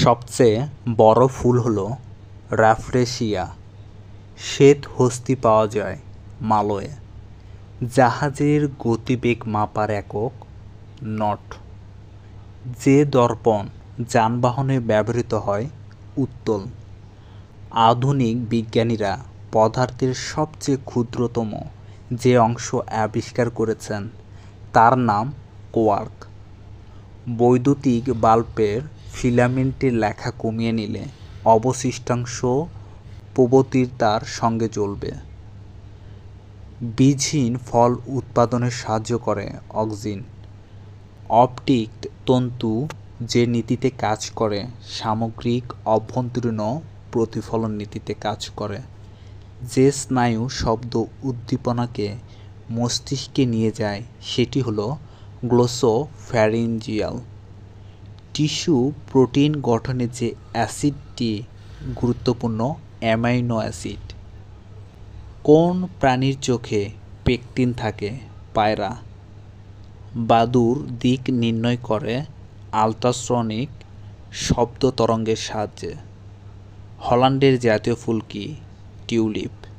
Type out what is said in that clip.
সবচেয়ে বড় ফুল হলো রাফ্রেশিয়া। শ্বেত হস্তি পাওয়া যায় মালয়ে। জাহাজের গতিবেগ মাপার একক নট। যে দর্পণ যানবাহনে ব্যবহৃত হয় উত্তল। আধুনিক বিজ্ঞানীরা পদার্থের সবচেয়ে ক্ষুদ্রতম যে অংশ আবিষ্কার করেছেন তার নাম কোয়ার্ক। বৈদ্যুতিক বাল্বের ফিলামেন্টের লেখা কমিয়ে নিলে অবশিষ্টাংশ প্রবর্তিতার সঙ্গে জ্বলবে। বীজহীন ফল উৎপাদনে সাহায্য করে অক্সিন। অপটিক তন্তু যে নীতিতে কাজ করে সামগ্রিক অভ্যন্তরীণ প্রতিফলন নীতিতে কাজ করে। যে স্নায়ু শব্দ উদ্দীপনাকে মস্তিষ্কে নিয়ে যায় সেটি হলো গ্লোসোফ্যারিঞ্জিয়াল। টিস্যু প্রোটিন গঠনে যে অ্যাসিডটি গুরুত্বপূর্ণ অ্যামাইনো অ্যাসিড। কোন প্রাণীর চোখে পেকটিন থাকে? পায়রা। বাদুড় দিক নির্ণয় করে আল্ট্রাসনিক শব্দ তরঙ্গের সাহায্যে। হল্যান্ডের জাতীয় ফুল কি? টিউলিপ।